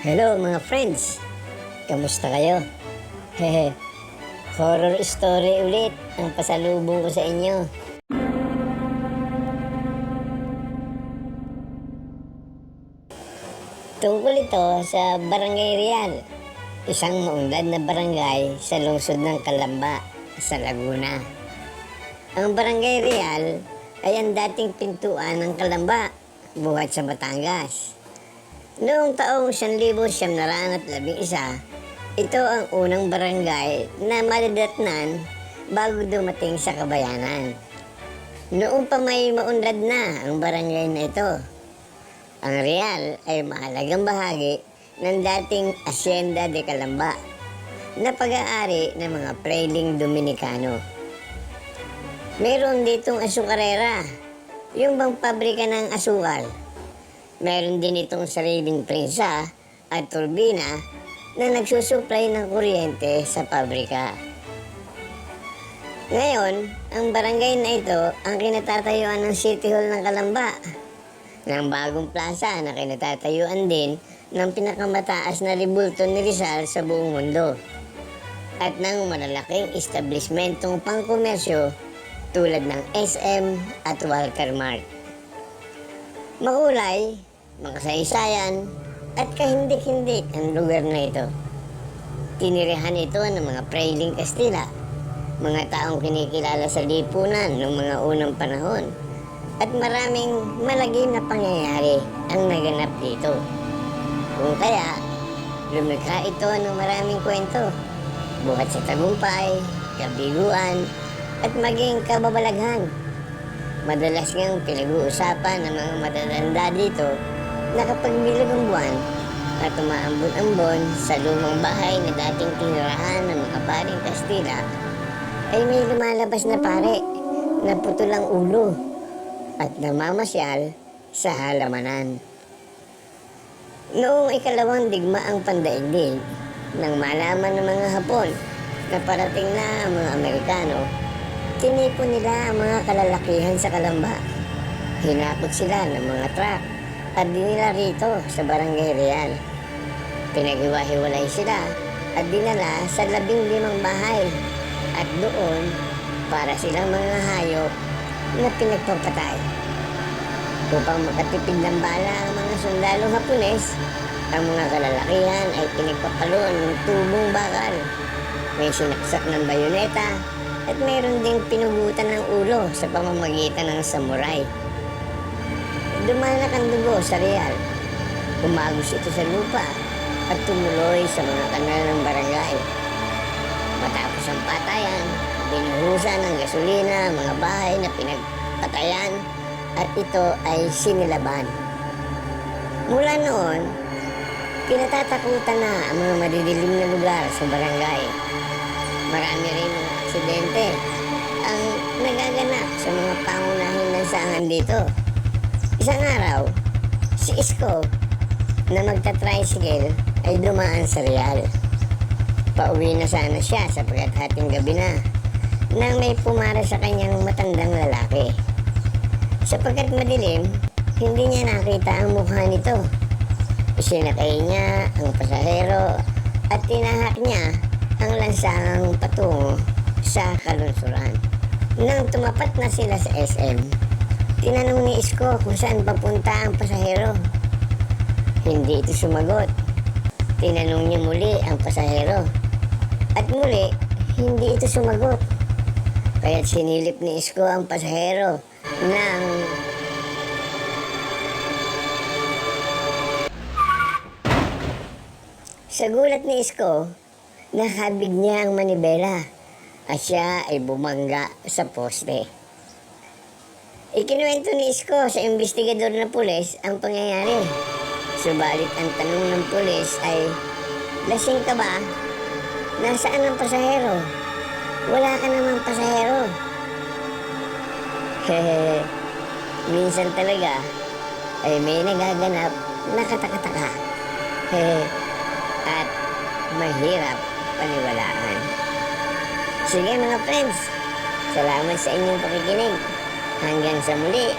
Hello mga friends! Kamusta kayo? Hehe, horror story ulit ang pasalubong ko sa inyo. Tungkol ito sa Barangay Real, isang maunlad na barangay sa lungsod ng Calamba, sa Laguna. Ang Barangay Real ay ang dating pintuan ng Calamba, buhat sa Batangas. Noong taong 1911, ito ang unang barangay na madadatnan bago dumating sa kabayanan. Noong pa may maunlad na ang barangay na ito, ang Real ay mahalagang bahagi ng dating Hacienda de Calamba na pag-aari ng mga Frailing Dominicano. Meron ditong asukarera, yung bang pabrika ng asukal. Meron din itong sariling prensa at turbina na nagsusupply ng kuryente sa pabrika. Ngayon, ang barangay na ito ang kinatatayuan ng City Hall ng Calamba, ng bagong plaza na kinatatayuan din ng pinakamataas na rebulto ni Rizal sa buong mundo, at ng malalaking establishmentong pangkomersyo tulad ng SM at Walter Mart. Makulay, makasaysayan, at kahindik-hindik ang lugar na ito. Tinirihan ito ng mga Frailing Kastila, mga taong kinikilala sa lipunan noong mga unang panahon, at maraming malagim na pangyayari ang naganap dito. Kung kaya, lumikha ito ng maraming kwento, buhat sa tagumpay, kabiguan, at maging kababalaghan. Madalas ngang pinag-uusapan ng mga matatanda dito na kapag bilog ang buwan at umaambon-ambon sa lumang bahay na dating tinirahan ng mga paring Kastila, ay may lumalabas na pare na putol ang ulo at namamasyal sa halamanan. Noong ikalawang digmaang pandaigdig, nang malaman ng mga Hapon na parating na ang mga Amerikano, tinipon nila ang mga kalalakihan sa Calamba. Hinakot sila ng mga truck at dinila rito sa Barangay Real. Pinaghiwa-hiwalay sila at dinala sa 15 bahay, at doon para silang mga hayop na pinagpapatay. Upang makatipid ng bala ang mga sundalong Hapones, ang mga kalalakihan ay pinagpapaloon ng tubong bakal. May sinaksak ng bayoneta at mayroon ding pinugutan ng ulo sa pamamagitan ng samurai. Dumanak ang dugo sa Real. Umagos ito sa lupa at tumuloy sa mga kanal ng barangay. Matapos ang patayan, binuhusan ng gasolina ang mga bahay na pinagpatayan at ito ay sinilaban. Mula noon, pinatatakutan na ang mga madidilim na lugar sa barangay. Marami rin mga aksidente ang nagaganap sa mga pangunahing lansangan dito. Isang araw, si Isko na magta-tricycle ay dumaan sa Real. Pauwi na sana siya sapagkat hating gabi na nang may pumara sa kanyang matandang lalaki. Sapagkat madilim, hindi niya nakita ang mukha nito. Isinakay niya ang pasahero at tinahak niya ang lansangang patungo sa kalunsuran. Nang tumapat na sila sa SM, tinanong ni Isko kung saan papunta ang pasahero. Hindi ito sumagot. Tinanong niya muli ang pasahero. At muli, hindi ito sumagot. Kaya't sinilip ni Isko ang pasahero ng sa gulat ni Isko, nakabig niya ang manibela at siya ay bumangga sa poste. Ikinuwento ni Isko sa investigador na pulis ang pangyayari. Subalit ang tanong ng pulis ay, lasing ka ba? Nasaan ang pasahero? Wala ka namang pasahero. Hehe, minsan talaga ay may nagaganap na katakataka. Hehe, at mahirap paniwalaan. Sige mga friends, salamat sa inyong pakikinig. Hanggang sa muli.